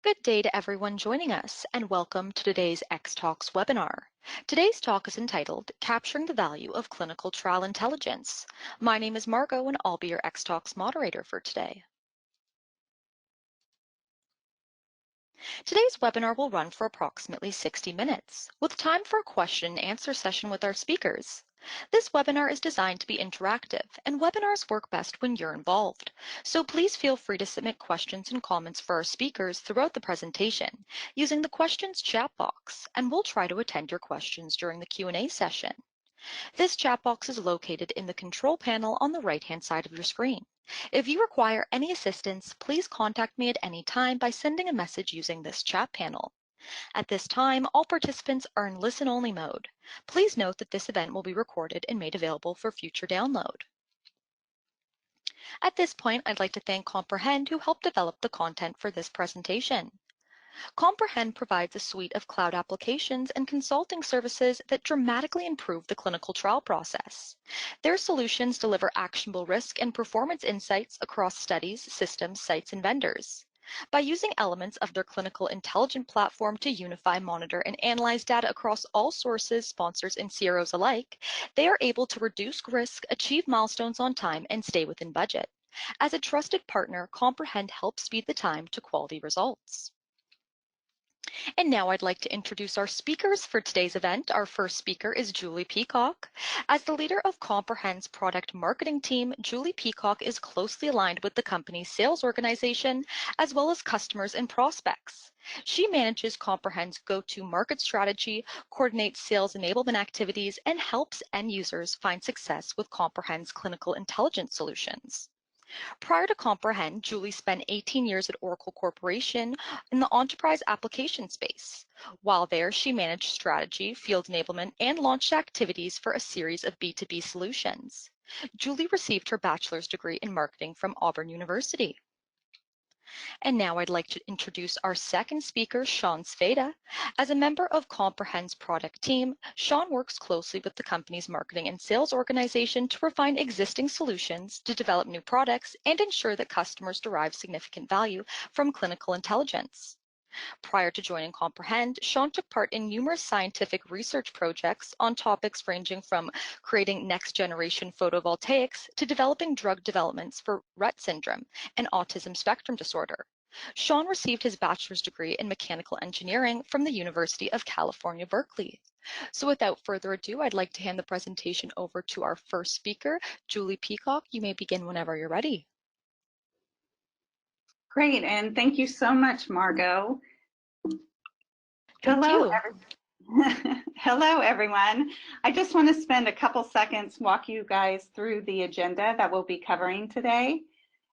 Good day to everyone joining us, and welcome to today's X-Talks webinar. Today's talk is entitled Capturing the Value of Clinical Trial Intelligence. My name is Margot, and I'll be your X-Talks moderator for today. Today's webinar will run for approximately 60 minutes, with time for a question and answer session with our speakers. This webinar is designed to be interactive, and webinars work best when you're involved. So please feel free to submit questions and comments for our speakers throughout the presentation using the questions chat box, and we'll try to attend your questions during the Q&A session. This chat box is located in the control panel on the right-hand side of your screen. If you require any assistance, please contact me at any time by sending a message using this chat panel. At this time, all participants are in listen-only mode. Please note that this event will be recorded and made available for future download. At this point, I'd like to thank Comprehend, who helped develop the content for this presentation. Comprehend provides a suite of cloud applications and consulting services that dramatically improve the clinical trial process. Their solutions deliver actionable risk and performance insights across studies, systems, sites, and vendors. By using elements of their clinical intelligence platform to unify, monitor, and analyze data across all sources, sponsors, and CROs alike, they are able to reduce risk, achieve milestones on time, and stay within budget. As a trusted partner, Comprehend helps speed the time to quality results. And now I'd like to introduce our speakers for today's event. Our first speaker is Julie Peacock. As the leader of Comprehend's product marketing team, Julie Peacock is closely aligned with the company's sales organization, as well as customers and prospects. She manages Comprehend's go-to-market strategy, coordinates sales enablement activities, and helps end users find success with Comprehend's clinical intelligence solutions. Prior to Comprehend, Julie spent 18 years at Oracle Corporation in the enterprise application space. While there, she managed strategy, field enablement, and launched activities for a series of B2B solutions. Julie received her bachelor's degree in marketing from Auburn University. And now I'd like to introduce our second speaker, Sean Sveda. As a member of Comprehend's product team, Sean works closely with the company's marketing and sales organization to refine existing solutions, to develop new products, and ensure that customers derive significant value from clinical intelligence. Prior to joining Comprehend, Sean took part in numerous scientific research projects on topics ranging from creating next-generation photovoltaics to developing drug developments for Rett syndrome and autism spectrum disorder. Sean received his bachelor's degree in mechanical engineering from the University of California, Berkeley. So without further ado, I'd like to hand the presentation over to our first speaker, Julie Peacock. You may begin whenever you're ready. Great, and thank you so much, Margot. Thank you. Hello, everyone. I just want to spend a couple seconds walk you guys through the agenda that we'll be covering today,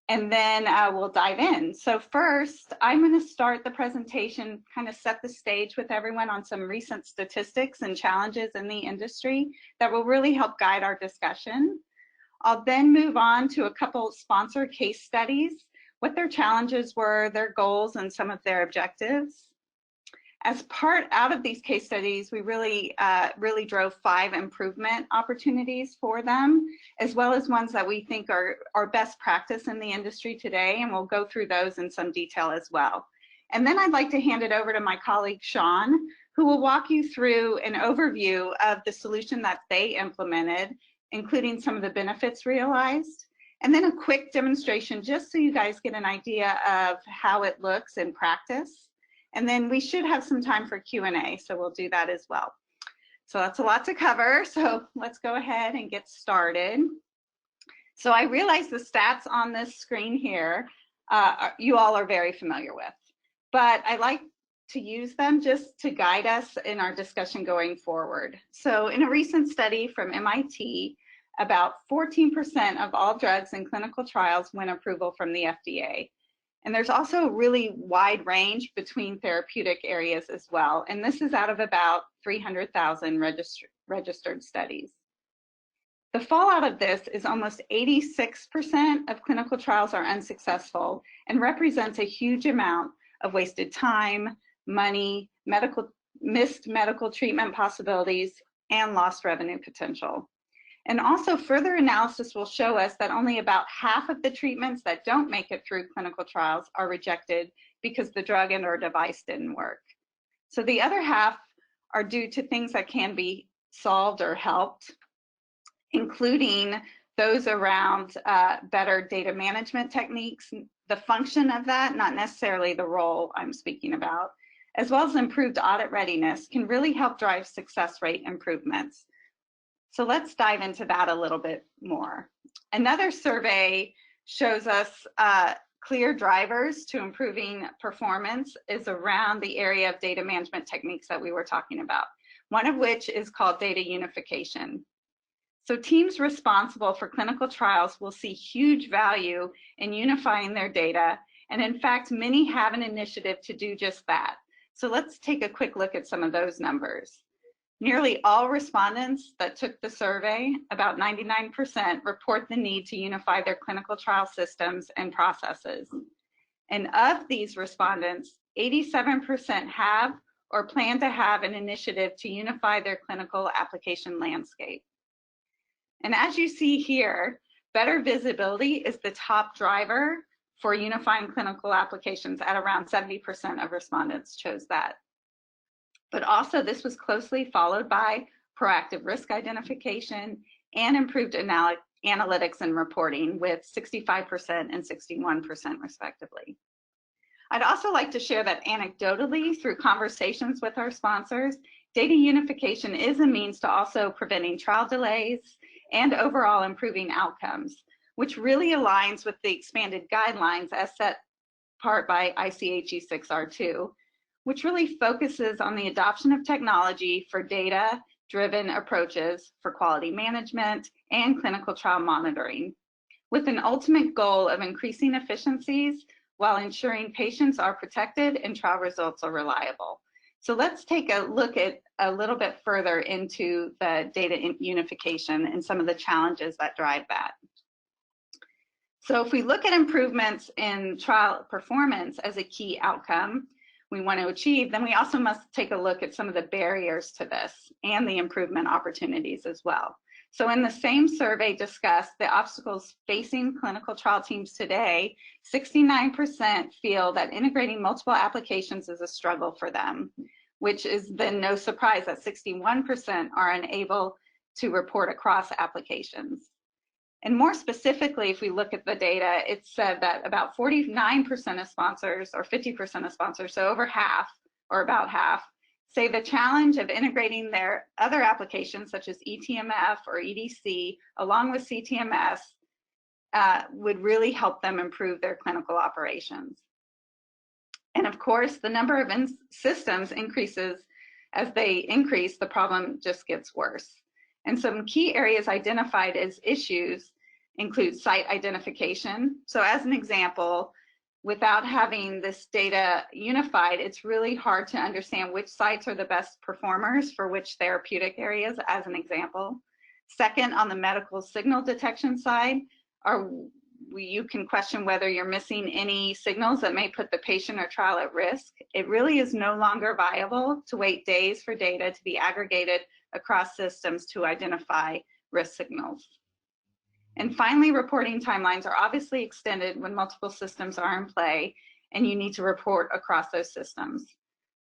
and then we'll dive in. So first, I'm going to start the presentation, kind of set the stage with everyone on some recent statistics and challenges in the industry that will really help guide our discussion. I'll then move on to a couple sponsor case studies, what their challenges were, their goals, and some of their objectives. As part out of these case studies, we really drove 5 improvement opportunities for them, as well as ones that we think are best practice in the industry today, and we'll go through those in some detail as well. And then I'd like to hand it over to my colleague, Sean, who will walk you through an overview of the solution that they implemented, including some of the benefits realized, and then a quick demonstration just so you guys get an idea of how it looks in practice. And then we should have some time for Q&A, so we'll do that as well. So that's a lot to cover, so let's go ahead and get started. So I realize the stats on this screen here you all are very familiar with, but I like to use them just to guide us in our discussion going forward. So in a recent study from MIT, about 14% of all drugs in clinical trials win approval from the FDA. And there's also a really wide range between therapeutic areas as well. And this is out of about 300,000 registered studies. The fallout of this is almost 86% of clinical trials are unsuccessful and represents a huge amount of wasted time, money, missed medical treatment possibilities, and lost revenue potential. And also further analysis will show us that only about half of the treatments that don't make it through clinical trials are rejected because the drug and or device didn't work. So the other half are due to things that can be solved or helped, including those around better data management techniques, the function of that, not necessarily the role I'm speaking about, as well as improved audit readiness can really help drive success rate improvements. So let's dive into that a little bit more. Another survey shows us clear drivers to improving performance is around the area of data management techniques that we were talking about, one of which is called data unification. So teams responsible for clinical trials will see huge value in unifying their data, and in fact, many have an initiative to do just that. So let's take a quick look at some of those numbers. Nearly all respondents that took the survey, about 99%, report the need to unify their clinical trial systems and processes. And of these respondents, 87% have or plan to have an initiative to unify their clinical application landscape. And as you see here, better visibility is the top driver for unifying clinical applications at around 70% of respondents chose that. But also this was closely followed by proactive risk identification and improved analytics and reporting with 65% and 61% respectively. I'd also like to share that anecdotally through conversations with our sponsors, data unification is a means to also preventing trial delays and overall improving outcomes, which really aligns with the expanded guidelines as set apart by ICH E6R2, which really focuses on the adoption of technology for data-driven approaches for quality management and clinical trial monitoring, with an ultimate goal of increasing efficiencies while ensuring patients are protected and trial results are reliable. So let's take a look at a little bit further into the data unification and some of the challenges that drive that. So if we look at improvements in trial performance as a key outcome we want to achieve, then we also must take a look at some of the barriers to this and the improvement opportunities as well. So in the same survey discussed the obstacles facing clinical trial teams today, 69% feel that integrating multiple applications is a struggle for them, which is then no surprise that 61% are unable to report across applications. And more specifically, if we look at the data, it said that about 49% of sponsors, or 50% of sponsors, so over half, or about half, say the challenge of integrating their other applications such as eTMF or EDC along with CTMS would really help them improve their clinical operations. And of course, the number of systems increases. As they increase, the problem just gets worse. And some key areas identified as issues include site identification. So as an example, without having this data unified, it's really hard to understand which sites are the best performers for which therapeutic areas, as an example. Second, on the medical signal detection side, you can question whether you're missing any signals that may put the patient or trial at risk. It really is no longer viable to wait days for data to be aggregated across systems to identify risk signals. And finally, reporting timelines are obviously extended when multiple systems are in play and you need to report across those systems.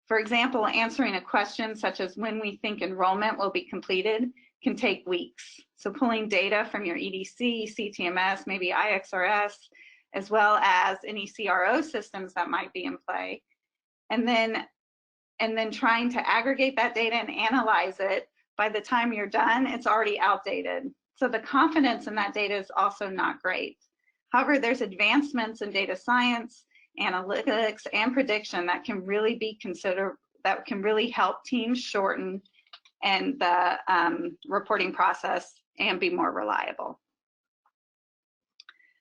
For example, answering a question such as when we think enrollment will be completed can take weeks. So pulling data from your EDC, CTMS, maybe IXRS, as well as any CRO systems that might be in play, and then trying to aggregate that data and analyze it, by the time you're done, it's already outdated. So the confidence in that data is also not great. However, there's advancements in data science, analytics, and prediction that can really be considered, that can really help teams shorten and the reporting process and be more reliable.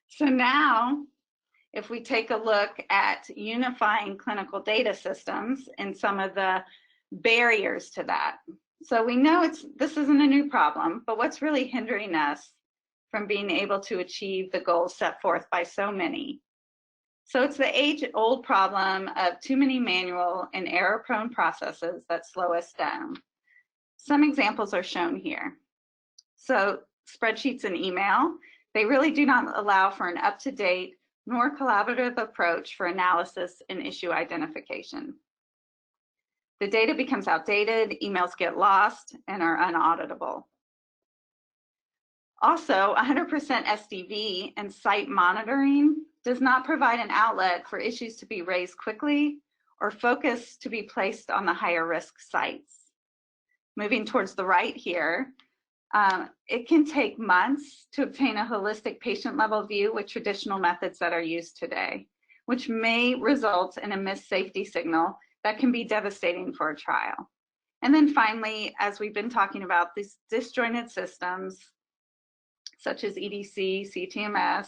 So now, if we take a look at unifying clinical data systems and some of the barriers to that. So we know this isn't a new problem, but what's really hindering us from being able to achieve the goals set forth by so many? So it's the age-old problem of too many manual and error-prone processes that slow us down. Some examples are shown here. So spreadsheets and email, they really do not allow for an up-to-date nor collaborative approach for analysis and issue identification. The data becomes outdated, emails get lost, and are unauditable. Also, 100% SDV and site monitoring does not provide an outlet for issues to be raised quickly or focus to be placed on the higher risk sites. Moving towards the right here, it can take months to obtain a holistic patient level view with traditional methods that are used today, which may result in a missed safety signal that can be devastating for a trial. And then finally, as we've been talking about, these disjointed systems, such as EDC, CTMS,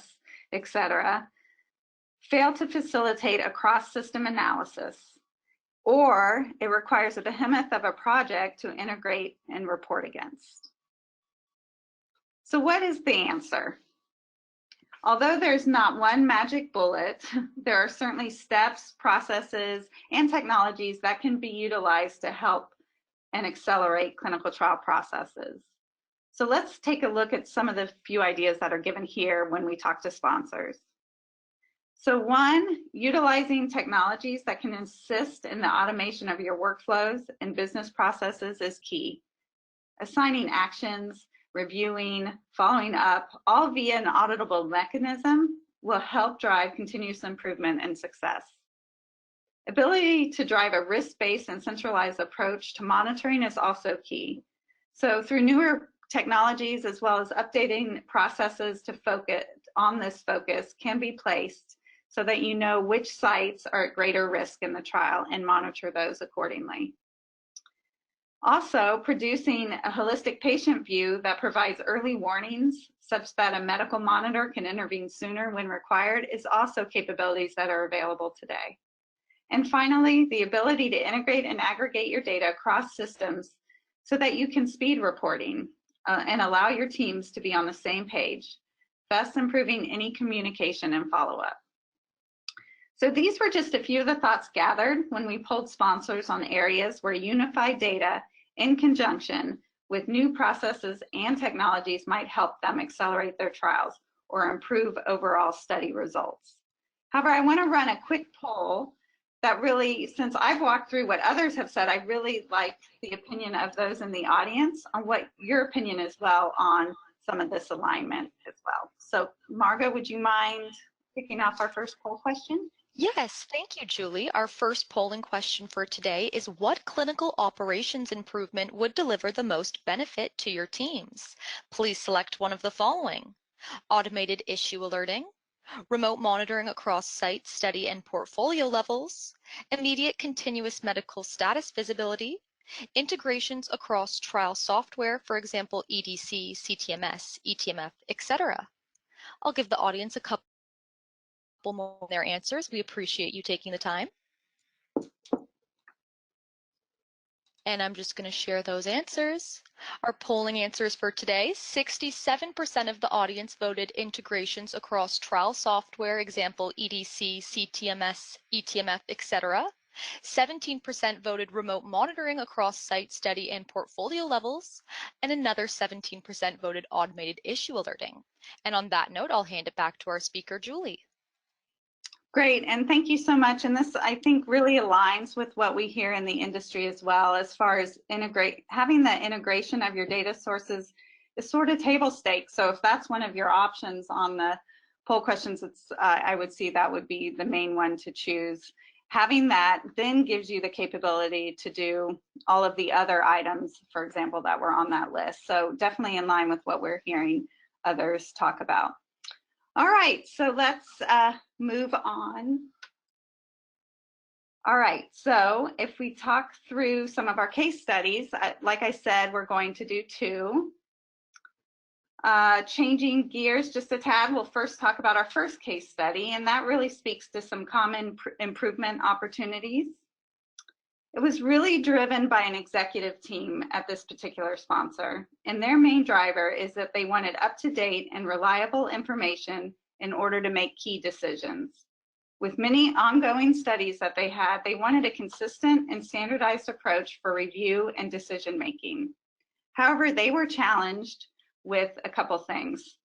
etc., fail to facilitate a cross-system analysis, or it requires a behemoth of a project to integrate and report against. So what is the answer? Although there's not one magic bullet, there are certainly steps, processes, and technologies that can be utilized to help and accelerate clinical trial processes. So let's take a look at some of the few ideas that are given here when we talk to sponsors. So one, utilizing technologies that can assist in the automation of your workflows and business processes is key. Assigning actions, reviewing, following up, all via an auditable mechanism will help drive continuous improvement and success. Ability to drive a risk-based and centralized approach to monitoring is also key. So through newer technologies as well as updating processes to focus on this focus can be placed so that you know which sites are at greater risk in the trial and monitor those accordingly. Also, producing a holistic patient view that provides early warnings such that a medical monitor can intervene sooner when required is also capabilities that are available today. And finally, the ability to integrate and aggregate your data across systems so that you can speed reporting and allow your teams to be on the same page, thus improving any communication and follow-up. So these were just a few of the thoughts gathered when we polled sponsors on areas where unified data in conjunction with new processes and technologies might help them accelerate their trials or improve overall study results. However, I want to run a quick poll that really, since I've walked through what others have said, I really like the opinion of those in the audience on what your opinion as well on some of this alignment as well. So Margo, would you mind kicking off our first poll question? Yes, thank you, Julie. Our first polling question for today is what clinical operations improvement would deliver the most benefit to your teams? Please select one of the following: automated issue alerting, remote monitoring across site, study, and portfolio levels, immediate continuous medical status visibility, integrations across trial software, for example, EDC, CTMS, eTMF, etc. I'll give the audience a couple more of their answers. We appreciate you taking the time. And I'm just going to share those answers. Our polling answers for today: 67% of the audience voted integrations across trial software, example EDC, CTMS, eTMF, etc. 17% voted remote monitoring across site, study, and portfolio levels, and another 17% voted automated issue alerting. And on that note, I'll hand it back to our speaker, Julie. Great, and thank you so much. And this, I think, really aligns with what we hear in the industry as well, as far as having the integration of your data sources is sort of table stakes. So if that's one of your options on the poll questions, I would see that would be the main one to choose. Having that then gives you the capability to do all of the other items, for example, that were on that list. So definitely in line with what we're hearing others talk about. All right, so let's move on. All right, so if we talk through some of our case studies, like I said, we're going to do two. Changing gears just a tad, we'll first talk about our first case study, and that really speaks to some common improvement opportunities. It was really driven by an executive team at this particular sponsor, and their main driver is that they wanted up-to-date and reliable information in order to make key decisions. With many ongoing studies that they had, they wanted a consistent and standardized approach for review and decision-making. However, they were challenged with a couple things.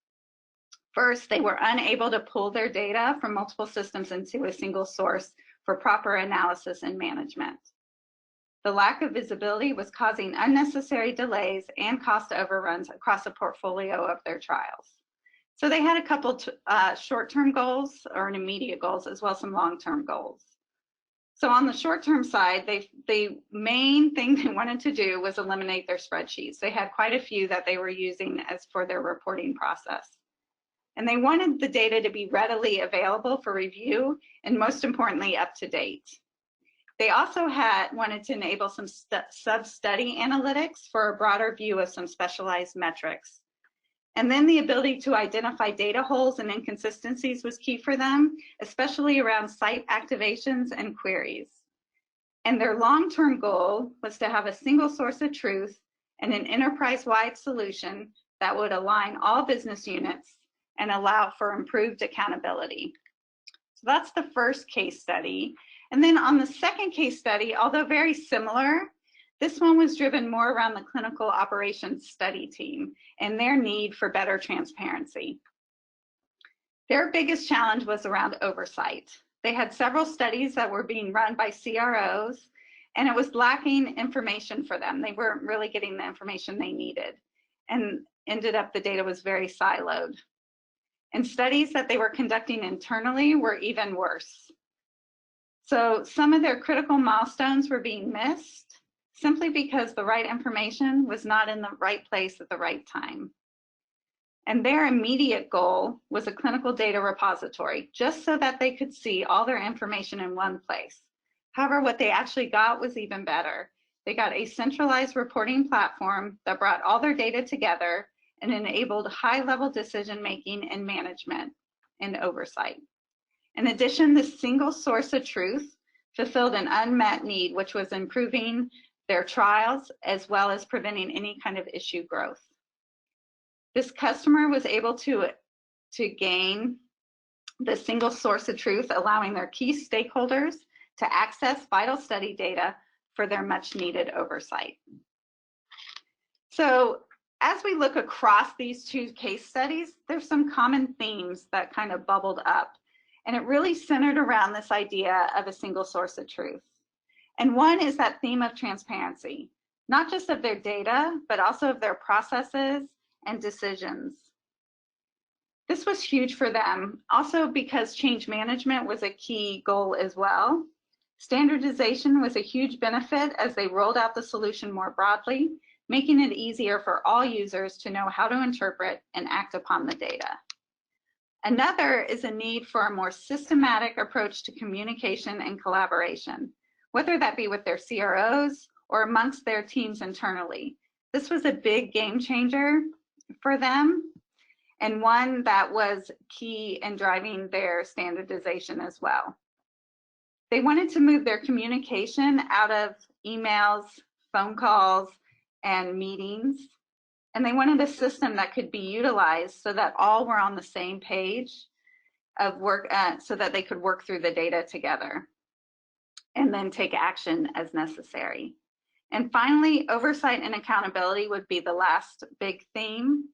First, they were unable to pull their data from multiple systems into a single source for proper analysis and management. The lack of visibility was causing unnecessary delays and cost overruns across a portfolio of their trials. So they had a couple short-term goals or an immediate goals, as well as some long-term goals. So on the short-term side, the main thing they wanted to do was eliminate their spreadsheets. They had quite a few that they were using as for their reporting process. And they wanted the data to be readily available for review and, most importantly, up to date. They also wanted to enable some sub-study analytics for a broader view of some specialized metrics. And then the ability to identify data holes and inconsistencies was key for them, especially around site activations and queries. And their long-term goal was to have a single source of truth and an enterprise-wide solution that would align all business units and allow for improved accountability. So that's the first case study. And then on the second case study, although very similar, this one was driven more around the clinical operations study team and their need for better transparency. Their biggest challenge was around oversight. They had several studies that were being run by CROs, and it was lacking information for them. They weren't really getting the information they needed, and ended up the data was very siloed. And studies that they were conducting internally were even worse. So some of their critical milestones were being missed simply because the right information was not in the right place at the right time. And their immediate goal was a clinical data repository, just so that they could see all their information in one place. However, what they actually got was even better. They got a centralized reporting platform that brought all their data together and enabled high-level decision-making and management and oversight. In addition, the single source of truth fulfilled an unmet need, which was improving their trials as well as preventing any kind of issue growth. This customer was able to gain the single source of truth, allowing their key stakeholders to access vital study data for their much needed oversight. So as we look across these two case studies, there's some common themes that kind of bubbled up, and it really centered around this idea of a single source of truth. And one is that theme of transparency, not just of their data, but also of their processes and decisions. This was huge for them, also because change management was a key goal as well. Standardization was a huge benefit as they rolled out the solution more broadly, making it easier for all users to know how to interpret and act upon the data. Another is a need for a more systematic approach to communication and collaboration, whether that be with their CROs or amongst their teams internally. This was a big game changer for them, and one that was key in driving their standardization as well. They wanted to move their communication out of emails, phone calls, and meetings, and they wanted a system that could be utilized so that all were on the same page of work, so that they could work through the data together and then take action as necessary. And finally, oversight and accountability would be the last big theme.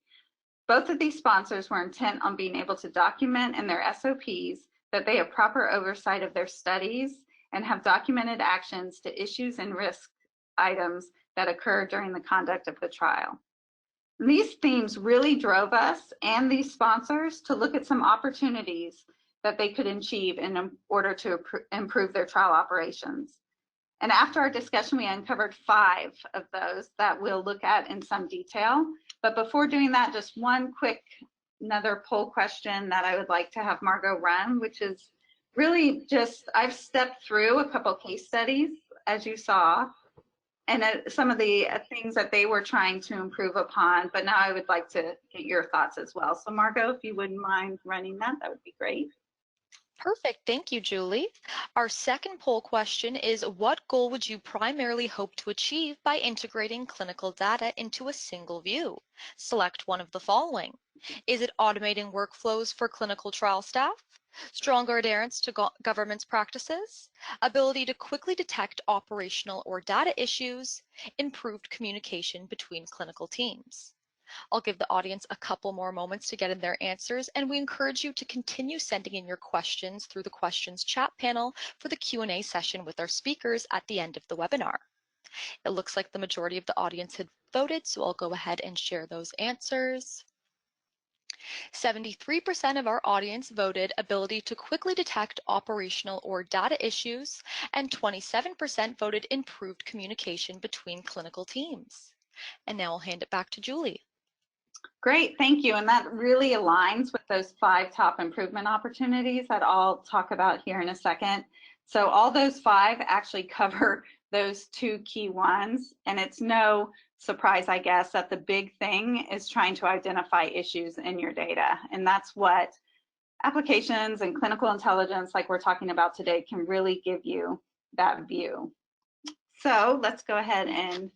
Both of these sponsors were intent on being able to document in their SOPs that they have proper oversight of their studies and have documented actions to issues and risk items that occur during the conduct of the trial. These themes really drove us and these sponsors to look at some opportunities that they could achieve in order to improve their trial operations. And after our discussion, we uncovered 5 of those that we'll look at in some detail. But before doing that, just one quick another poll question that I would like to have Margot run, which is really just, I've stepped through a couple case studies, as you saw, and some of the things that they were trying to improve upon, but now I would like to get your thoughts as well. So Margot, if you wouldn't mind running that, that would be great. Perfect. Thank you, Julie. Our second poll question is, what goal would you primarily hope to achieve by integrating clinical data into a single view? Select one of the following. Is it automating workflows for clinical trial staff? Stronger adherence to governance practices? Ability to quickly detect operational or data issues? Improved communication between clinical teams? I'll give the audience a couple more moments to get in their answers, and we encourage you to continue sending in your questions through the questions chat panel for the Q&A session with our speakers at the end of the webinar. It looks like the majority of the audience had voted, so I'll go ahead and share those answers. 73% of our audience voted ability to quickly detect operational or data issues, and 27% voted improved communication between clinical teams. And now I'll hand it back to Julie. Great, thank you. And that really aligns with those 5 top improvement opportunities that I'll talk about here in a second. So all those 5 actually cover those 2 key ones. And it's no surprise, I guess, that the big thing is trying to identify issues in your data. And that's what applications and clinical intelligence, like we're talking about today, can really give you that view. So let's go ahead and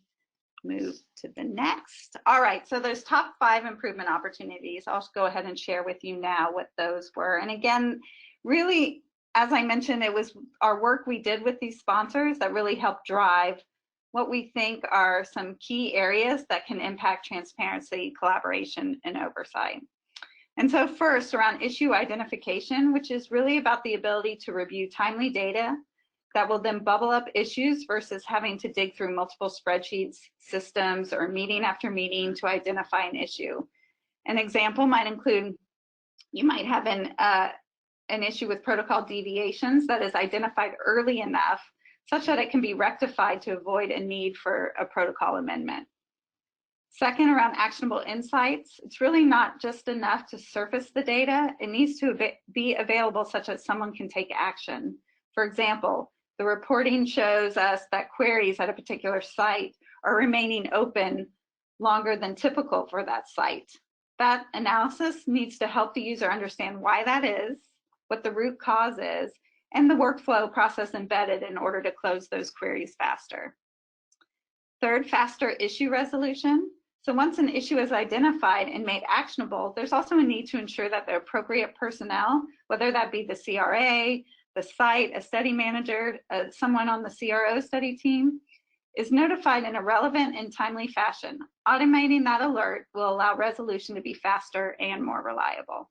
move to the next. All right, so those top 5 improvement opportunities, I'll go ahead and share with you now what those were. And again, really, as I mentioned, it was our work we did with these sponsors that really helped drive what we think are some key areas that can impact transparency, collaboration, and oversight. And so first, around issue identification, which is really about the ability to review timely data that will then bubble up issues versus having to dig through multiple spreadsheets, systems, or meeting after meeting to identify an issue. An example might include, you might have an issue with protocol deviations that is identified early enough such that it can be rectified to avoid a need for a protocol amendment. Second, around actionable insights, it's really not just enough to surface the data. It needs to be available such that someone can take action. For example, the reporting shows us that queries at a particular site are remaining open longer than typical for that site. That analysis needs to help the user understand why that is, what the root cause is, and the workflow process embedded in order to close those queries faster. Third, faster issue resolution. So once an issue is identified and made actionable, there's also a need to ensure that the appropriate personnel, whether that be the CRA, the site, a study manager, someone on the CRO study team, is notified in a relevant and timely fashion. Automating that alert will allow resolution to be faster and more reliable.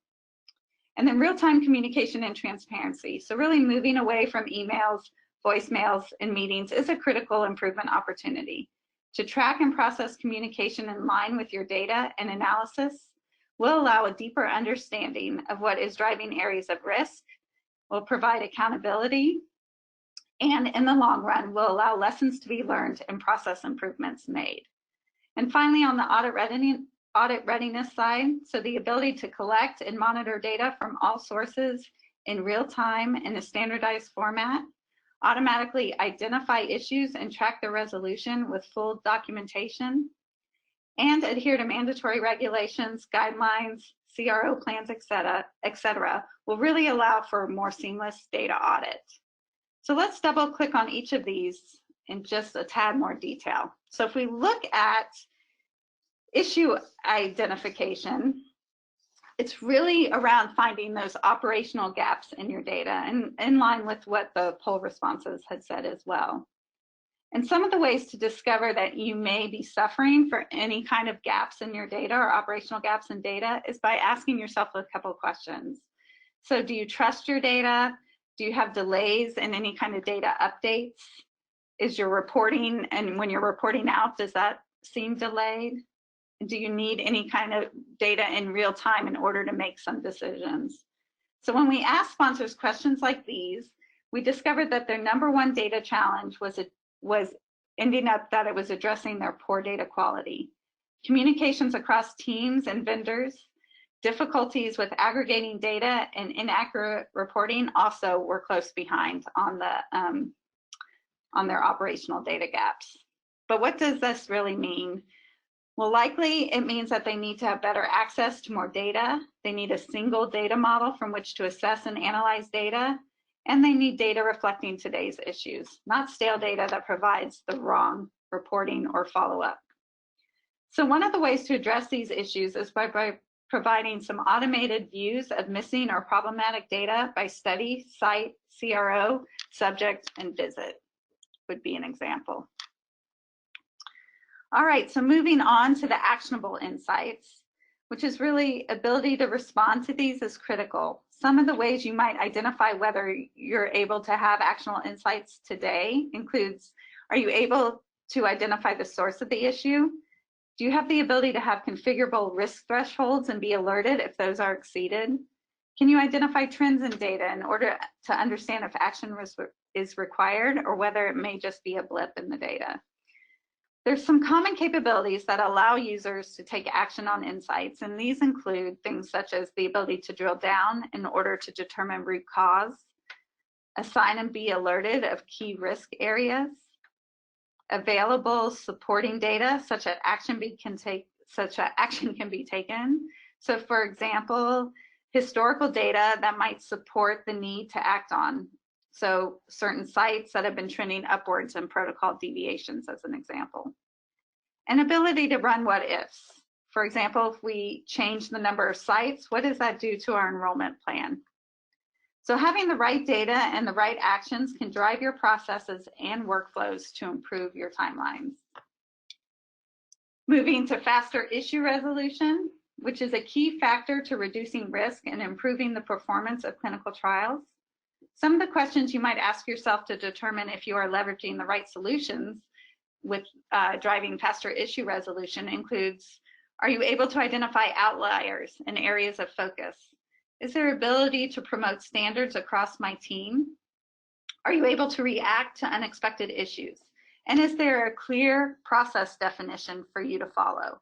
And then real-time communication and transparency. So really moving away from emails, voicemails, and meetings is a critical improvement opportunity. To track and process communication in line with your data and analysis will allow a deeper understanding of what is driving areas of risk, will provide accountability, and in the long run will allow lessons to be learned and process improvements made. And finally, on the audit readiness side, so the ability to collect and monitor data from all sources in real time in a standardized format, automatically identify issues and track their resolution with full documentation, and adhere to mandatory regulations, guidelines, CRO plans, et cetera, will really allow for a more seamless data audit. So let's double click on each of these in just a tad more detail. So if we look at issue identification, it's really around finding those operational gaps in your data, and in line with what the poll responses had said as well. And some of the ways to discover that you may be suffering for any kind of gaps in your data or operational gaps in data is by asking yourself a couple questions. So do you trust your data? Do you have delays in any kind of data updates? Is your reporting, and when you're reporting out, does that seem delayed? Do you need any kind of data in real time in order to make some decisions? So when we ask sponsors questions like these, we discovered that their #1 data challenge was ending up that it was addressing their poor data quality. Communications across teams and vendors, difficulties with aggregating data, and inaccurate reporting also were close behind on their operational data gaps. But what does this really mean? Well, likely it means that they need to have better access to more data. They need a single data model from which to assess and analyze data. And they need data reflecting today's issues, not stale data that provides the wrong reporting or follow-up. So one of the ways to address these issues is by providing some automated views of missing or problematic data by study, site, CRO, subject, and visit would be an example. All right, so moving on to the actionable insights, which is really ability to respond to these is critical. Some of the ways you might identify whether you're able to have actionable insights today includes, are you able to identify the source of the issue? Do you have the ability to have configurable risk thresholds and be alerted if those are exceeded? Can you identify trends in data in order to understand if action is required or whether it may just be a blip in the data? There's some common capabilities that allow users to take action on insights, and these include things such as the ability to drill down in order to determine root cause, assign and be alerted of key risk areas, available supporting data such that action can be taken. So for example, historical data that might support the need to act on. So certain sites that have been trending upwards and protocol deviations as an example. An ability to run what ifs. For example, if we change the number of sites, what does that do to our enrollment plan? So having the right data and the right actions can drive your processes and workflows to improve your timelines. Moving to faster issue resolution, which is a key factor to reducing risk and improving the performance of clinical trials. Some of the questions you might ask yourself to determine if you are leveraging the right solutions with driving faster issue resolution includes, are you able to identify outliers and areas of focus? Is there ability to promote standards across my team? Are you able to react to unexpected issues? And is there a clear process definition for you to follow?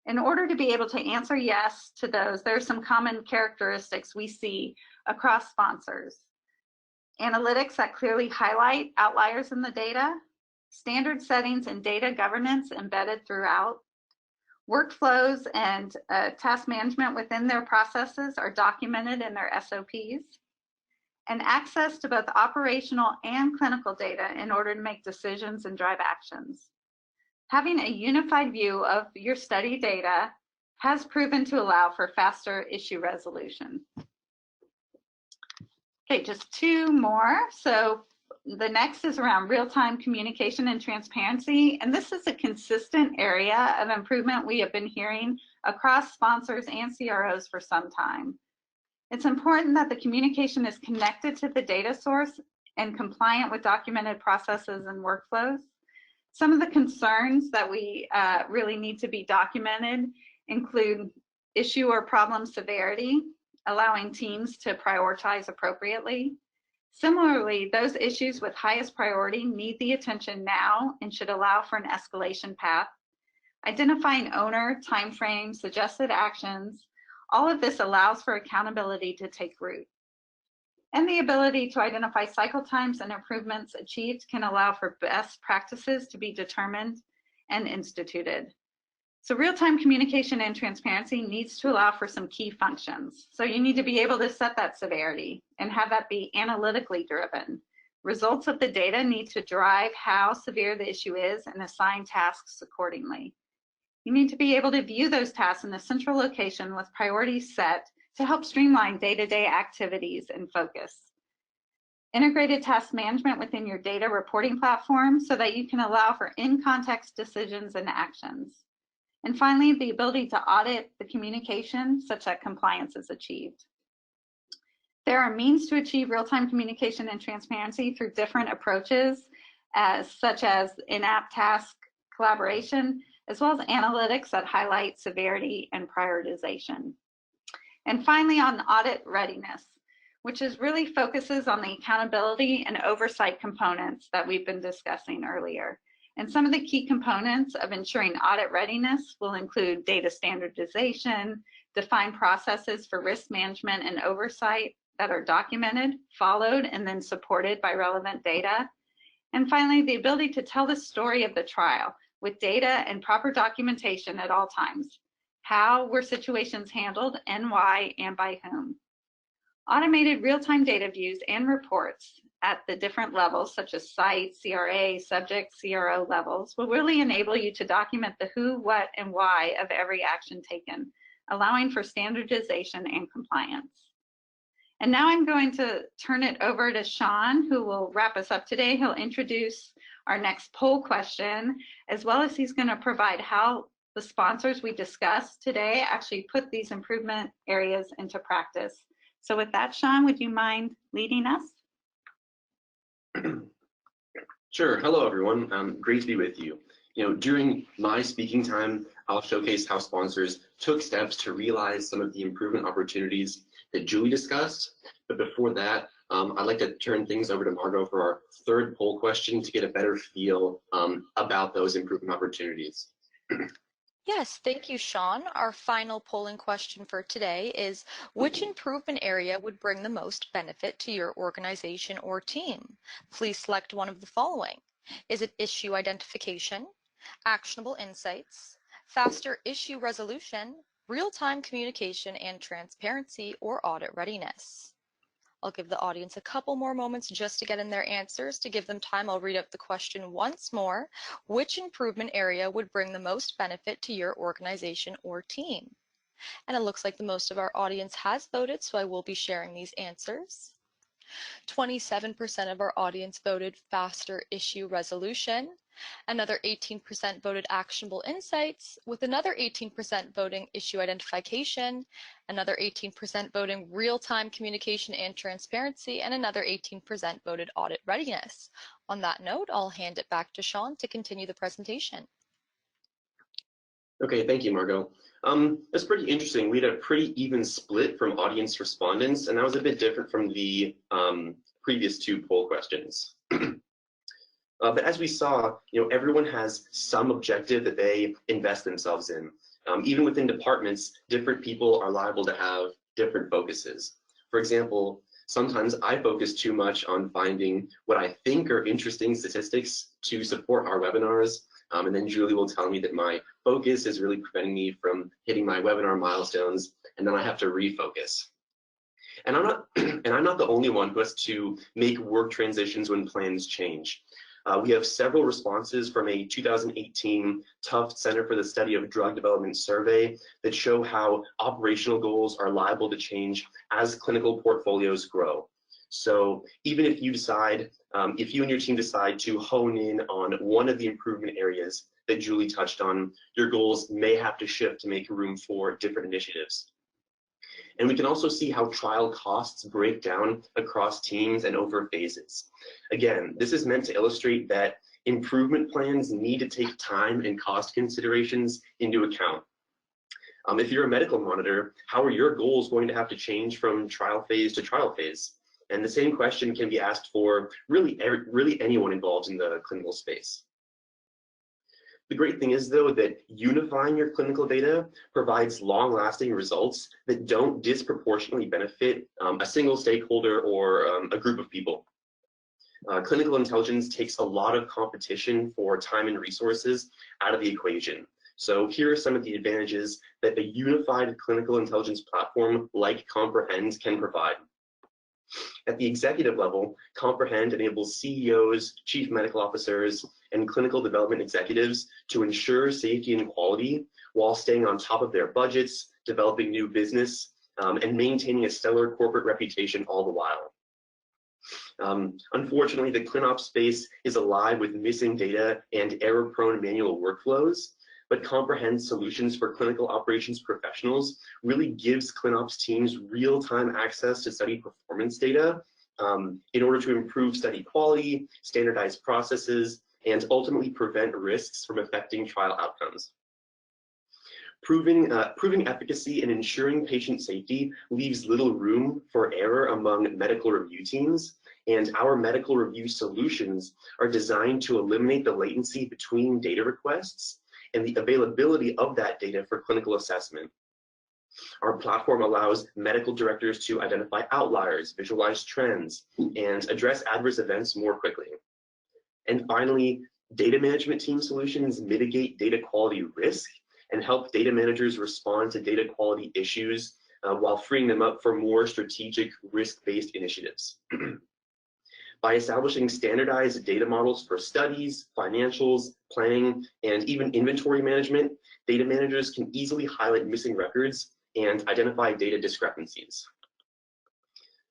In order to be able to answer yes to those, there are some common characteristics we see across sponsors. Analytics that clearly highlight outliers in the data, standard settings and data governance embedded throughout, workflows and task management within their processes are documented in their SOPs, and access to both operational and clinical data in order to make decisions and drive actions. Having a unified view of your study data has proven to allow for faster issue resolution. Okay, just two more. So the next is around real-time communication and transparency, and this is a consistent area of improvement we have been hearing across sponsors and CROs for some time. It's important that the communication is connected to the data source and compliant with documented processes and workflows. Some of the concerns that we really need to be documented include issue or problem severity, allowing teams to prioritize appropriately. Similarly, those issues with highest priority need the attention now and should allow for an escalation path. Identifying owner, timeframe, suggested actions, all of this allows for accountability to take root. And the ability to identify cycle times and improvements achieved can allow for best practices to be determined and instituted. So real-time communication and transparency needs to allow for some key functions. So you need to be able to set that severity and have that be analytically driven. Results of the data need to drive how severe the issue is and assign tasks accordingly. You need to be able to view those tasks in a central location with priorities set to help streamline day-to-day activities and focus. Integrated task management within your data reporting platform so that you can allow for in-context decisions and actions. And finally, the ability to audit the communication such that compliance is achieved. There are means to achieve real-time communication and transparency through different approaches, such as in-app task collaboration, as well as analytics that highlight severity and prioritization. And finally, on audit readiness, which is really focuses on the accountability and oversight components that we've been discussing earlier. And some of the key components of ensuring audit readiness will include data standardization, define processes for risk management and oversight that are documented, followed, and then supported by relevant data. And finally, the ability to tell the story of the trial with data and proper documentation at all times. How were situations handled and why and by whom? Automated real-time data views and reports at the different levels, such as site, CRA, subject, CRO levels, will really enable you to document the who, what, and why of every action taken, allowing for standardization and compliance. And now I'm going to turn it over to Sean, who will wrap us up today. He'll introduce our next poll question, as well as he's going to provide how the sponsors we discussed today actually put these improvement areas into practice. So with that, Sean, would you mind leading us? Sure. Hello, everyone. Great to be with you. During my speaking time, I'll showcase how sponsors took steps to realize some of the improvement opportunities that Julie discussed. But before that, I'd like to turn things over to Margot for our third poll question to get a better feel about those improvement opportunities. Yes, thank you, Sean. Our final polling question for today is, which improvement area would bring the most benefit to your organization or team? Please select one of the following. Is it issue identification, actionable insights, faster issue resolution, real-time communication and transparency, or audit readiness? I'll give the audience a couple more moments just to get in their answers. To give them time, I'll read out the question once more. Which improvement area would bring the most benefit to your organization or team? And it looks like the most of our audience has voted, so I will be sharing these answers. 27% of our audience voted faster issue resolution. Another 18% voted actionable insights, with another 18% voting issue identification, another 18% voting real-time communication and transparency, and another 18% voted audit readiness. On that note, I'll hand it back to Sean to continue the presentation. Okay, thank you, Margot. That's pretty interesting. We had a pretty even split from audience respondents, and that was a bit different from the previous two poll questions. But as we saw, everyone has some objective that they invest themselves in. Even within departments, different people are liable to have different focuses. For example, sometimes I focus too much on finding what I think are interesting statistics to support our webinars, and then Julie will tell me that my focus is really preventing me from hitting my webinar milestones, and then I have to refocus. And I'm not the only one who has to make work transitions when plans change. We have several responses from a 2018 Tufts Center for the Study of Drug Development survey that show how operational goals are liable to change as clinical portfolios grow. So even if you decide, if you and your team decide to hone in on one of the improvement areas that Julie touched on, your goals may have to shift to make room for different initiatives. And we can also see how trial costs break down across teams and over phases. Again, this is meant to illustrate that improvement plans need to take time and cost considerations into account. If you're a medical monitor, how are your goals going to have to change from trial phase to trial phase? And the same question can be asked for really anyone involved in the clinical space. The great thing is, though, that unifying your clinical data provides long-lasting results that don't disproportionately benefit a single stakeholder or a group of people. Clinical intelligence takes a lot of competition for time and resources out of the equation. So here are some of the advantages that a unified clinical intelligence platform like Comprehend can provide. At the executive level, Comprehend enables CEOs, chief medical officers, and clinical development executives to ensure safety and quality while staying on top of their budgets, developing new business, and maintaining a stellar corporate reputation all the while. Unfortunately, the ClinOps space is alive with missing data and error-prone manual workflows, but Comprehend solutions for clinical operations professionals really gives ClinOps teams real-time access to study performance data in order to improve study quality, standardize processes, and ultimately prevent risks from affecting trial outcomes. Proving efficacy and ensuring patient safety leaves little room for error among medical review teams, and our medical review solutions are designed to eliminate the latency between data requests and the availability of that data for clinical assessment. Our platform allows medical directors to identify outliers, visualize trends, and address adverse events more quickly. And finally, data management team solutions mitigate data quality risk and help data managers respond to data quality issues while freeing them up for more strategic risk-based initiatives. By establishing standardized data models for studies, financials, planning, and even inventory management, data managers can easily highlight missing records and identify data discrepancies.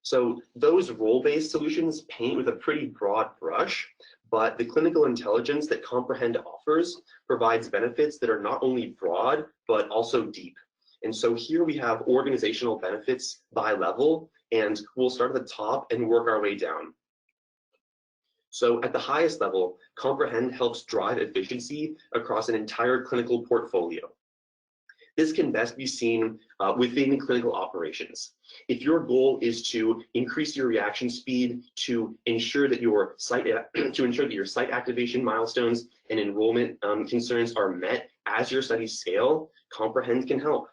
So those role-based solutions paint with a pretty broad brush, but the clinical intelligence that Comprehend offers provides benefits that are not only broad, but also deep. And so here we have organizational benefits by level, and we'll start at the top and work our way down. So at the highest level, Comprehend helps drive efficiency across an entire clinical portfolio. This can best be seen within clinical operations. If your goal is to increase your reaction speed, to ensure that your site activation milestones and enrollment concerns are met as your studies scale, Comprehend can help.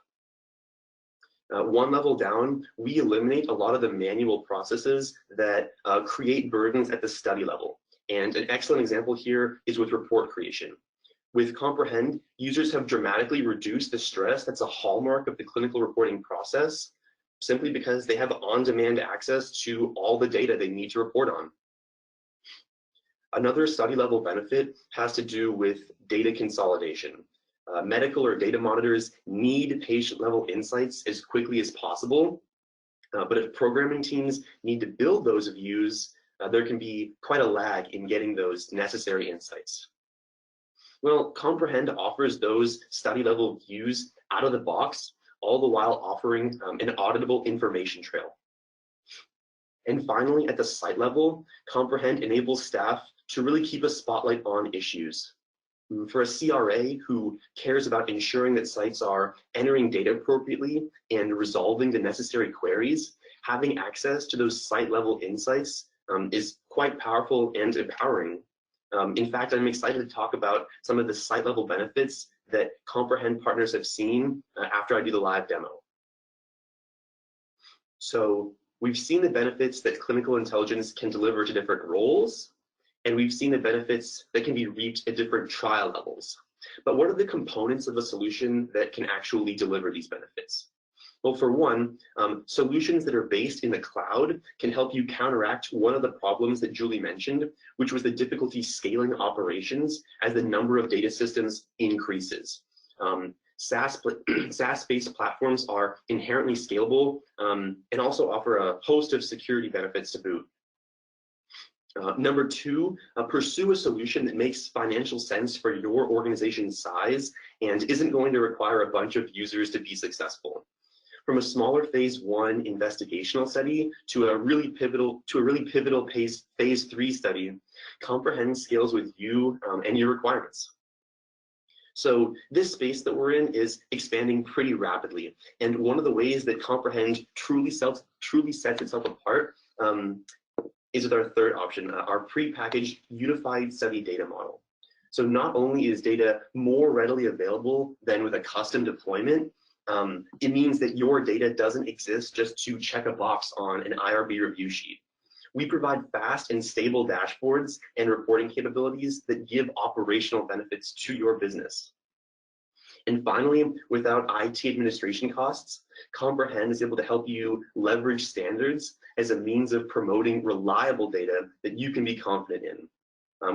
One level down, we eliminate a lot of the manual processes that create burdens at the study level. And an excellent example here is with report creation. With Comprehend, users have dramatically reduced the stress that's a hallmark of the clinical reporting process, simply because they have on-demand access to all the data they need to report on. Another study level benefit has to do with data consolidation. Medical or data monitors need patient level insights as quickly as possible, but if programming teams need to build those views, there can be quite a lag in getting those necessary insights. Well, Comprehend offers those study level views out of the box, all the while offering an auditable information trail. And finally, at the site level, Comprehend enables staff to really keep a spotlight on issues. For a CRA who cares about ensuring that sites are entering data appropriately and resolving the necessary queries, having access to those site level insights is quite powerful and empowering. In fact, I'm excited to talk about some of the site level benefits that Comprehend partners have seen after I do the live demo. So we've seen the benefits that clinical intelligence can deliver to different roles, and we've seen the benefits that can be reaped at different trial levels. But what are the components of a solution that can actually deliver these benefits? Well, for one, solutions that are based in the cloud can help you counteract one of the problems that Julie mentioned, which was the difficulty scaling operations as the number of data systems increases. SaaS-based platforms are inherently scalable and also offer a host of security benefits to boot. Number two, pursue a solution that makes financial sense for your organization's size and isn't going to require a bunch of users to be successful. From a smaller phase 1 investigational study to a really pivotal phase 3 study, Comprehend scales with you and your requirements. So this space that we're in is expanding pretty rapidly, and one of the ways that Comprehend truly sets itself apart is with our third option, our prepackaged unified study data model. So not only is data more readily available than with a custom deployment, it means that your data doesn't exist just to check a box on an IRB review sheet. We provide fast and stable dashboards and reporting capabilities that give operational benefits to your business. And finally, without IT administration costs, Comprehend is able to help you leverage standards as a means of promoting reliable data that you can be confident in.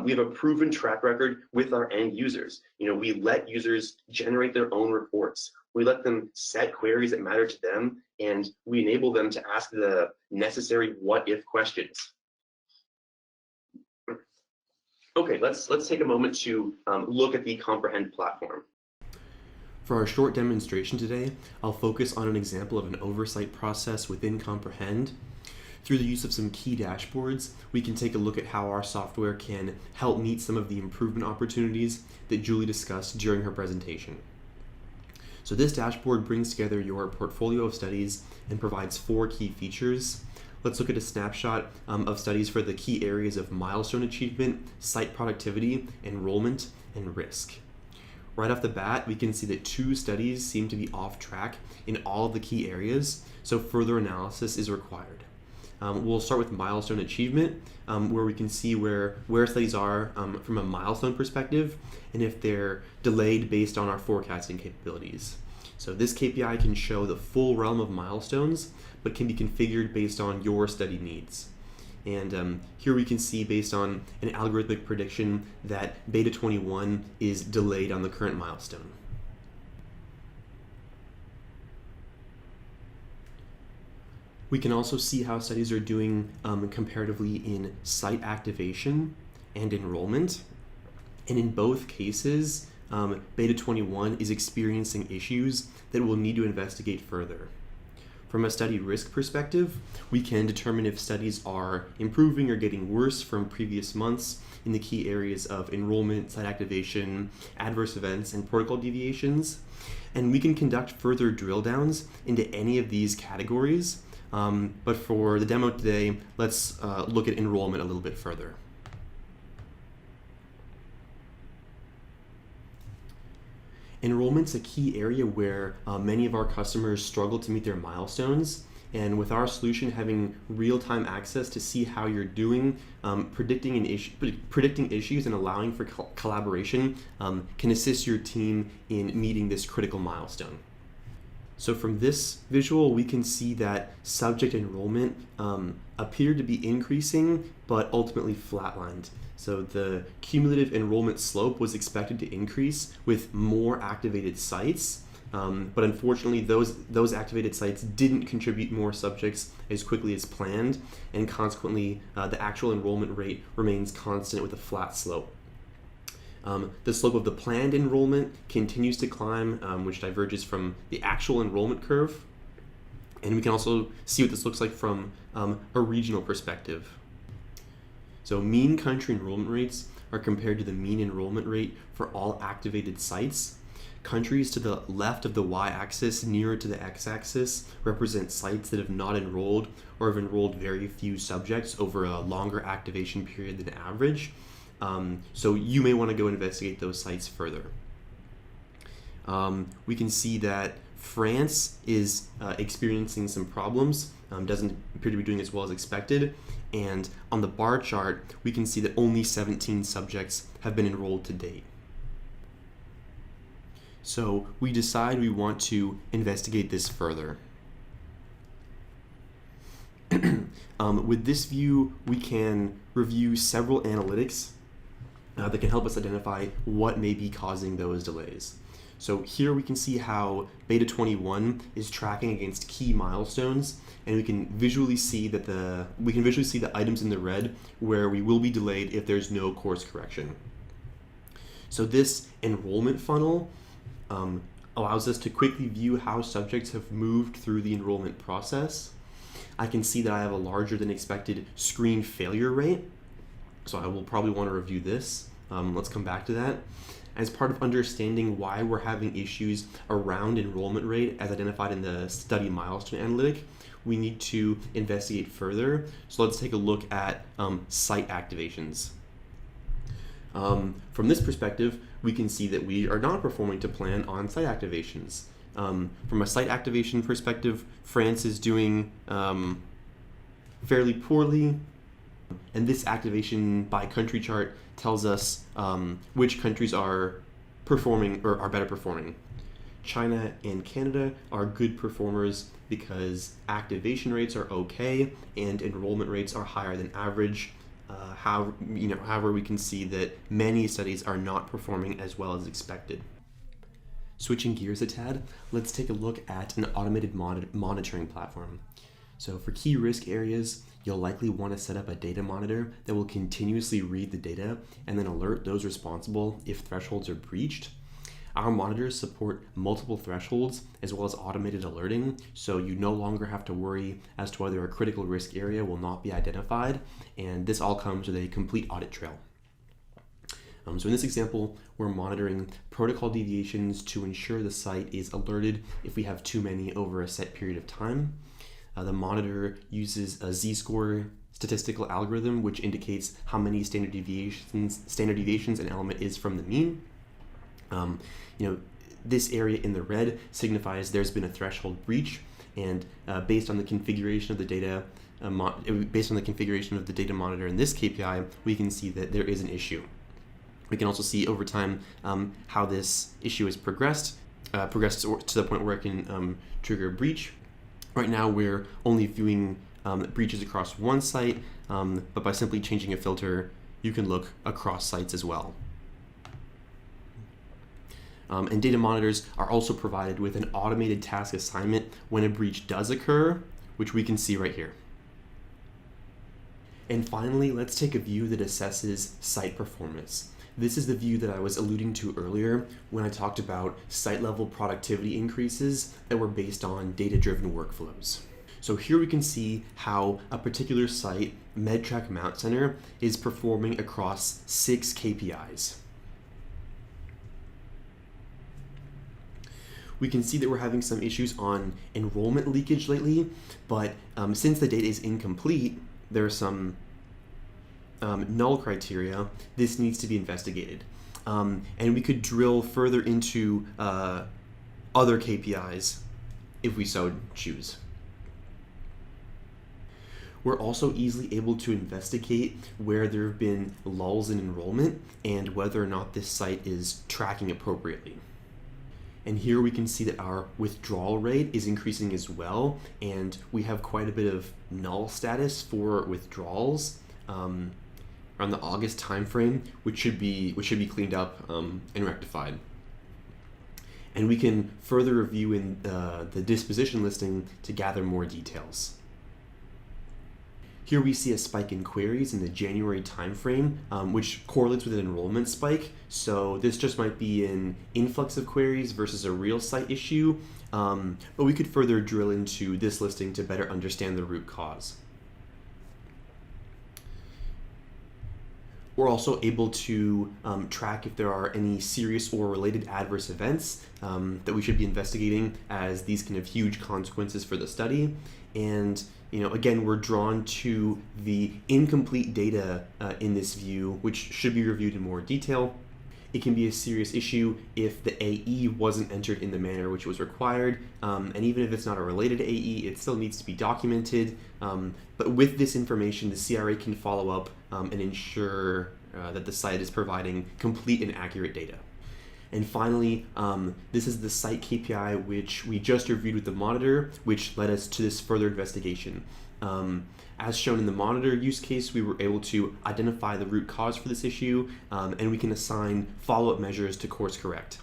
We have a proven track record with our end users. We let users generate their own reports. We let them set queries that matter to them, and we enable them to ask the necessary what-if questions. Okay, let's take a moment to look at the Comprehend platform. For our short demonstration today, I'll focus on an example of an oversight process within Comprehend. Through the use of some key dashboards, we can take a look at how our software can help meet some of the improvement opportunities that Julie discussed during her presentation. So this dashboard brings together your portfolio of studies and provides 4 key features. Let's look at a snapshot of studies for the key areas of milestone achievement, site productivity, enrollment, and risk. Right off the bat, we can see that 2 studies seem to be off track in all of the key areas, so further analysis is required. We'll start with milestone achievement, where we can see where studies are from a milestone perspective and if they're delayed based on our forecasting capabilities. So this KPI can show the full realm of milestones, but can be configured based on your study needs. And here we can see, based on an algorithmic prediction, that beta 21 is delayed on the current milestone. We can also see how studies are doing comparatively in site activation and enrollment. And in both cases, Beta 21 is experiencing issues that we'll need to investigate further. From a study risk perspective, we can determine if studies are improving or getting worse from previous months in the key areas of enrollment, site activation, adverse events, and protocol deviations. And we can conduct further drill downs into any of these categories. But for the demo today, let's look at enrollment a little bit further. Enrollment's a key area where many of our customers struggle to meet their milestones, and with our solution having real-time access to see how you're doing, predicting issues and allowing for collaboration can assist your team in meeting this critical milestone. So from this visual, we can see that subject enrollment appeared to be increasing, but ultimately flatlined. So the cumulative enrollment slope was expected to increase with more activated sites, but unfortunately those activated sites didn't contribute more subjects as quickly as planned, and consequently the actual enrollment rate remains constant with a flat slope. The slope of the planned enrollment continues to climb, which diverges from the actual enrollment curve. And we can also see what this looks like from a regional perspective. So mean country enrollment rates are compared to the mean enrollment rate for all activated sites. Countries to the left of the y-axis, nearer to the x-axis, represent sites that have not enrolled or have enrolled very few subjects over a longer activation period than average. So you may want to go investigate those sites further. We can see that France is experiencing some problems, doesn't appear to be doing as well as expected, and on the bar chart we can see that only 17 subjects have been enrolled to date. So we decide we want to investigate this further. With this view, we can review several analytics that can help us identify what may be causing those delays. So here we can see how Beta 21 is tracking against key milestones, and we can visually see that the items in the red where we will be delayed if there's no course correction. So this enrollment funnel allows us to quickly view how subjects have moved through the enrollment process. I can see that I have a larger than expected screen failure rate, so I will probably want to review this. Let's come back to that. As part of understanding why we're having issues around enrollment rate as identified in the study milestone analytic, we need to investigate further. So let's take a look at site activations. From this perspective, we can see that we are not performing to plan on site activations. From a site activation perspective, France is doing fairly poorly, and this activation by country chart tells us which countries are performing or are better performing. China and Canada are good performers because activation rates are okay and enrollment rates are higher than average. However, we can see that many studies are not performing as well as expected. Switching gears a tad, let's take a look at an automated monitoring platform. So for key risk areas, you'll likely want to set up a data monitor that will continuously read the data and then alert those responsible if thresholds are breached. Our monitors support multiple thresholds as well as automated alerting, so you no longer have to worry as to whether a critical risk area will not be identified, and this all comes with a complete audit trail. So in this example, we're monitoring protocol deviations to ensure the site is alerted if we have too many over a set period of time. The monitor uses a z-score statistical algorithm which indicates how many standard deviations an element is from the mean. This area in the red signifies there's been a threshold breach, and based on the configuration of the data monitor in this KPI, we can see that there is an issue. We can also see over time how this issue has progressed to the point where it can trigger a breach. Right now we're only viewing breaches across one site, but by simply changing a filter, you can look across sites as well. And data monitors are also provided with an automated task assignment when a breach does occur, which we can see right here. And finally, let's take a view that assesses site performance. This is the view that I was alluding to earlier when I talked about site-level productivity increases that were based on data-driven workflows. So here we can see how a particular site, MedTrack Mount Center, is performing across 6 KPIs. We can see that we're having some issues on enrollment leakage lately, but since the data is incomplete, there are some null criteria. This needs to be investigated. And we could drill further into other KPIs if we so choose. We're also easily able to investigate where there have been lulls in enrollment and whether or not this site is tracking appropriately. And here we can see that our withdrawal rate is increasing as well, and we have quite a bit of null status for withdrawals around the August timeframe, which should be cleaned up and rectified. And we can further review in the disposition listing to gather more details. Here we see a spike in queries in the January timeframe, which correlates with an enrollment spike. So this just might be an influx of queries versus a real site issue, but we could further drill into this listing to better understand the root cause. We're also able to track if there are any serious or related adverse events that we should be investigating, as these can have huge consequences for the study. And again, we're drawn to the incomplete data in this view, which should be reviewed in more detail. It can be a serious issue if the AE wasn't entered in the manner which was required, and even if it's not a related AE, it still needs to be documented. But with this information, the CRA can follow up and ensure that the site is providing complete and accurate data. And finally, this is the site KPI which we just reviewed with the monitor, which led us to this further investigation. As shown in the monitor use case, we were able to identify the root cause for this issue, and we can assign follow-up measures to course correct.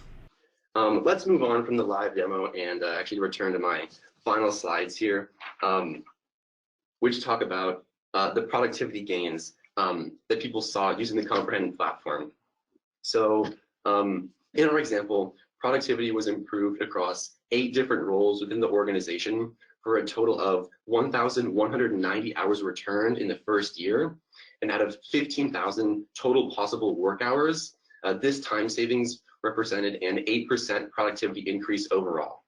Let's move on from the live demo and actually return to my final slides here, which talk about the productivity gains that people saw using the Comprehend platform. So in our example, productivity was improved across 8 different roles within the organization for a total of 1,190 hours returned in the first year. And out of 15,000 total possible work hours, this time savings represented an 8% productivity increase overall.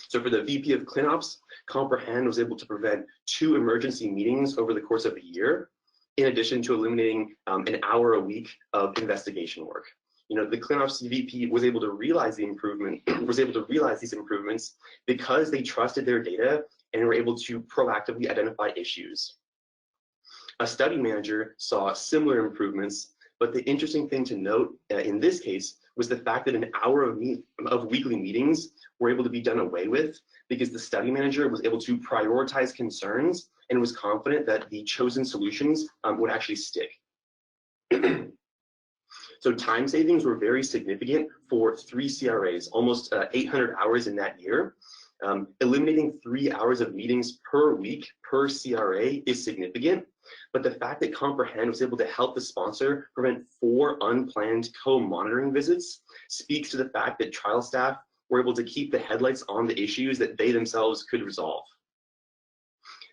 So for the VP of ClinOps, Comprehend was able to prevent 2 emergency meetings over the course of a year, in addition to eliminating an hour a week of investigation work. The ClinOps VP was able to realize these improvements because they trusted their data and were able to proactively identify issues. A study manager saw similar improvements, but the interesting thing to note in this case was the fact that an hour of weekly meetings were able to be done away with because the study manager was able to prioritize concerns and was confident that the chosen solutions would actually stick. So time savings were very significant for 3 CRAs, almost 800 hours in that year. Eliminating 3 hours of meetings per week per CRA is significant, but the fact that Comprehend was able to help the sponsor prevent 4 unplanned co-monitoring visits speaks to the fact that trial staff were able to keep the headlights on the issues that they themselves could resolve.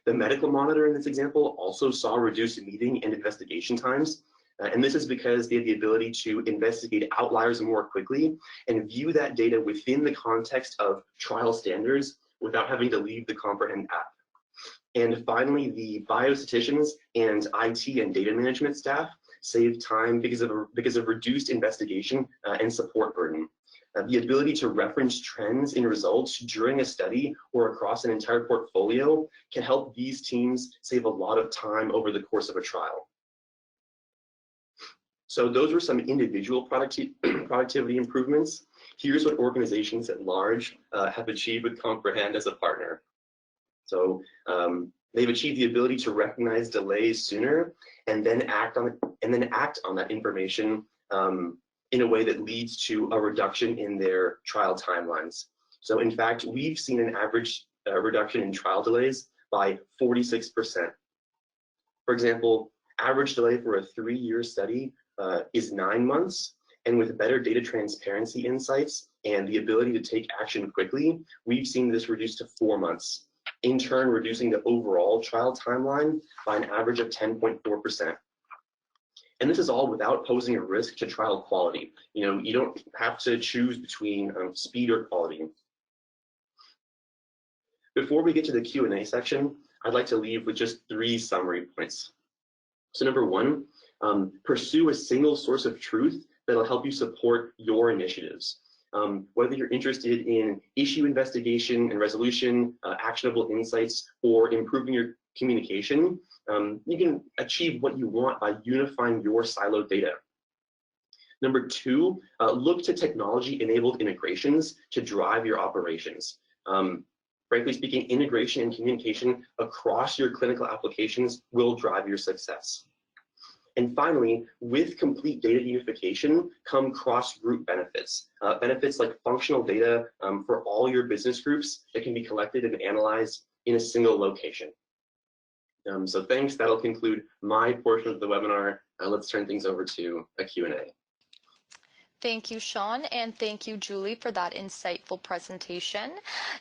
The medical monitor in this example also saw reduced meeting and investigation times, and this is because they had the ability to investigate outliers more quickly and view that data within the context of trial standards without having to leave the Comprehend app. And finally, the biostatisticians and IT and data management staff saved time because of reduced investigation and support burden. The ability to reference trends in results during a study or across an entire portfolio can help these teams save a lot of time over the course of a trial. So those were some individual productivity improvements. Here's what organizations at large have achieved with Comprehend as a partner. So they've achieved the ability to recognize delays sooner and then act on that information in a way that leads to a reduction in their trial timelines. So in fact, we've seen an average reduction in trial delays by 46%. For example, average delay for a 3-year study is 9 months, and with better data transparency insights and the ability to take action quickly, we've seen this reduced to 4 months, in turn reducing the overall trial timeline by an average of 10.4%. And this is all without posing a risk to trial quality. You don't have to choose between speed or quality. Before we get to the Q&A section, I'd like to leave with just 3 summary points. So number 1, pursue a single source of truth that'll help you support your initiatives. Whether you're interested in issue investigation and resolution, actionable insights, or improving your communication, you can achieve what you want by unifying your siloed data. Number 2, look to technology-enabled integrations to drive your operations. Frankly speaking, integration and communication across your clinical applications will drive your success. And finally, with complete data unification come cross-group benefits. Benefits like functional data for all your business groups that can be collected and analyzed in a single location. So thanks, that'll conclude my portion of the webinar. Let's turn things over to a Q&A. Thank you, Sean, and thank you, Julie, for that insightful presentation.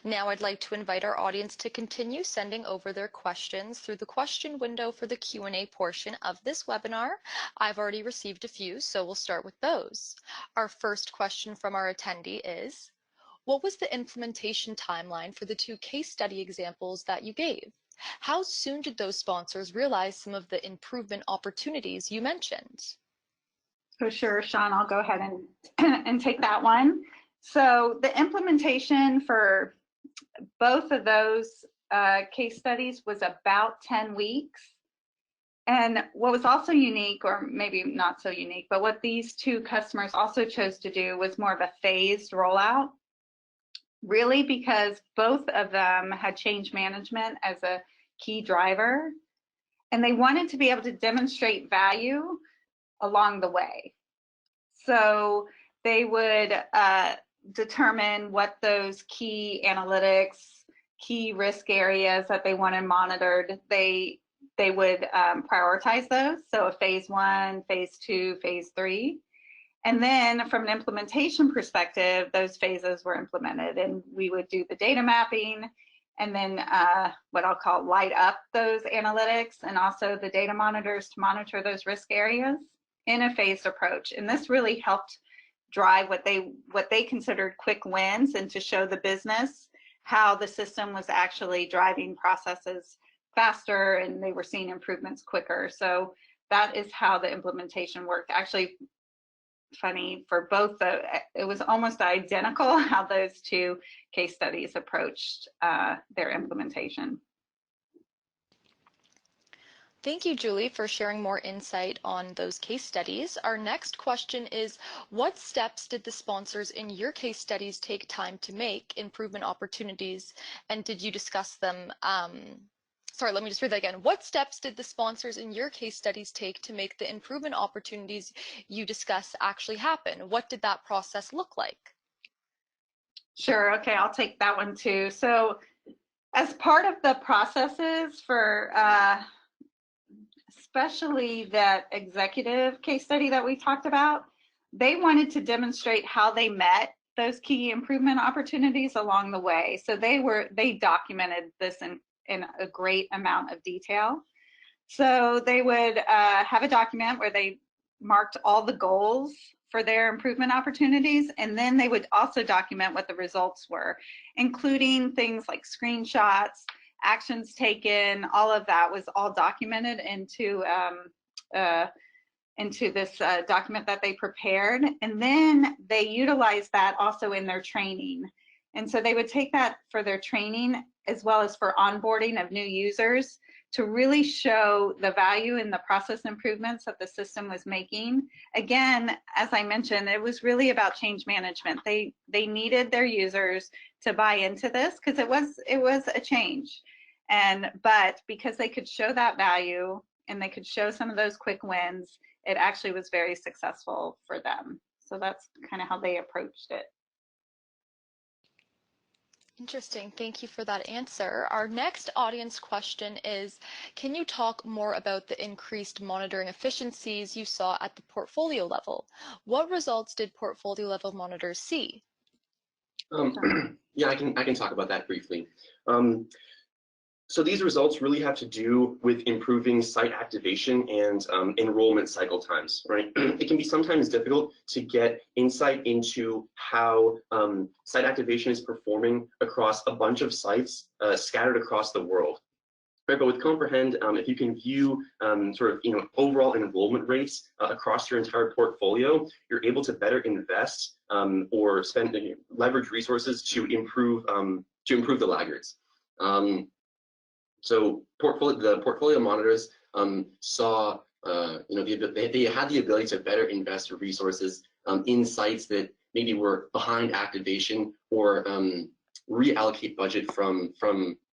Now I'd like to invite our audience to continue sending over their questions through the question window for the Q&A portion of this webinar. I've already received a few, so we'll start with those. Our first question from our attendee is, what was the implementation timeline for the 2 case study examples that you gave? How soon did those sponsors realize some of the improvement opportunities you mentioned? So sure, Sean, I'll go ahead and take that one. So the implementation for both of those case studies was about 10 weeks. And what was also unique, or maybe not so unique, but what these 2 customers also chose to do was more of a phased rollout, really because both of them had change management as a key driver, and they wanted to be able to demonstrate value along the way. So they would determine what those key analytics, key risk areas that they wanted monitored, they would prioritize those. So a phase 1, phase 2, phase 3. And then from an implementation perspective, those phases were implemented, and we would do the data mapping, and then what I'll call light up those analytics, and also the data monitors to monitor those risk areas in a phased approach. And this really helped drive what they considered quick wins, and to show the business how the system was actually driving processes faster, and they were seeing improvements quicker. So that is how the implementation worked. Actually, funny, for both, it was almost identical how those 2 case studies approached their implementation. Thank you, Julie, for sharing more insight on those case studies. Our next question is, what steps did the sponsors in your case studies take time to make improvement opportunities, and did you discuss them? Sorry, let me just read that again. What steps did the sponsors in your case studies take to make the improvement opportunities you discuss actually happen? What did that process look like? Sure, okay, I'll take that one too. So as part of the processes for especially that executive case study that we talked about, they wanted to demonstrate how they met those key improvement opportunities along the way. So they documented this in a great amount of detail. So they would have a document where they marked all the goals for their improvement opportunities, and then they would also document what the results were, including things like screenshots, actions taken. All of that was all documented into this document that they prepared, and then they utilized that also in their training. And so they would take that for their training as well as for onboarding of new users to really show the value in the process improvements that the system was making. Again, as I mentioned, it was really about change management. They needed their users to buy into this because it was a change. But because they could show that value and they could show some of those quick wins, it actually was very successful for them. So that's kind of how they approached it. Interesting. Thank you for that answer. Our next audience question is, can you talk more about the increased monitoring efficiencies you saw at the portfolio level? What results did portfolio level monitors see? Yeah, I can talk about that briefly. So these results really have to do with improving site activation and enrollment cycle times, right? It can be sometimes difficult to get insight into how site activation is performing across a bunch of sites scattered across the world. Right, but with Comprehend, if you can view overall enrollment rates across your entire portfolio, you're able to better invest or leverage resources to improve the laggards. So the portfolio monitors saw, they had the ability to better invest resources in sites that maybe were behind activation or reallocate budget from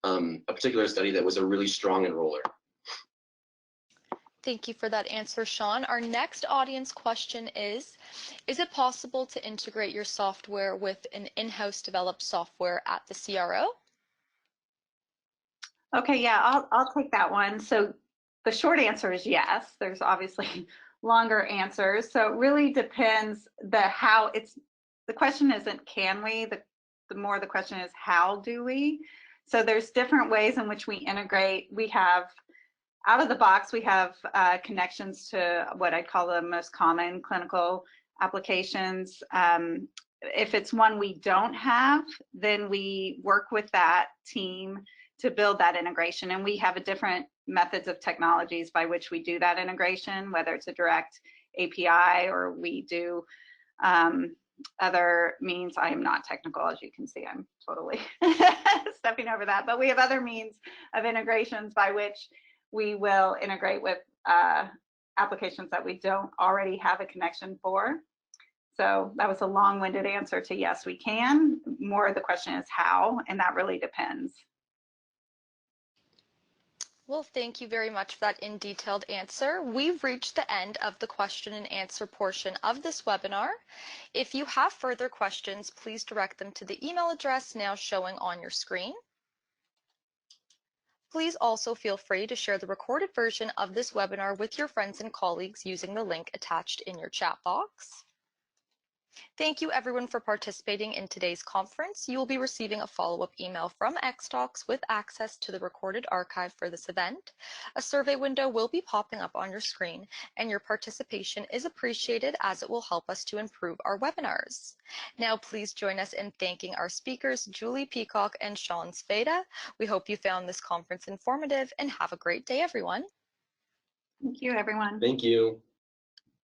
a particular study that was a really strong enroller. Thank you for that answer, Sean. Our next audience question is it possible to integrate your software with an in-house developed software at the CRO? Okay, yeah, I'll take that one. So the short answer is yes. There's obviously longer answers. So it really depends the question isn't can we, the question is how do we? So there's different ways in which we integrate. We have, out of the box, we have connections to what I call the most common clinical applications. If it's one we don't have, then we work with that team to build that integration. And we have different methods of technologies by which we do that integration, whether it's a direct API or we do other means. I am not technical, as you can see. I'm totally stepping over that. But we have other means of integrations by which we will integrate with applications that we don't already have a connection for. So that was a long-winded answer to yes, we can. More of the question is how, and that really depends. Well, thank you very much for that in-detailed answer. We've reached the end of the question and answer portion of this webinar. If you have further questions, please direct them to the email address now showing on your screen. Please also feel free to share the recorded version of this webinar with your friends and colleagues using the link attached in your chat box. Thank you everyone for participating in today's conference. You will be receiving a follow-up email from XTalks with access to the recorded archive for this event. A survey window will be popping up on your screen, and your participation is appreciated as it will help us to improve our webinars. Now please join us in thanking our speakers, Julie Peacock and Sean Spada. We hope you found this conference informative, and have a great day, everyone. Thank you, everyone. Thank you.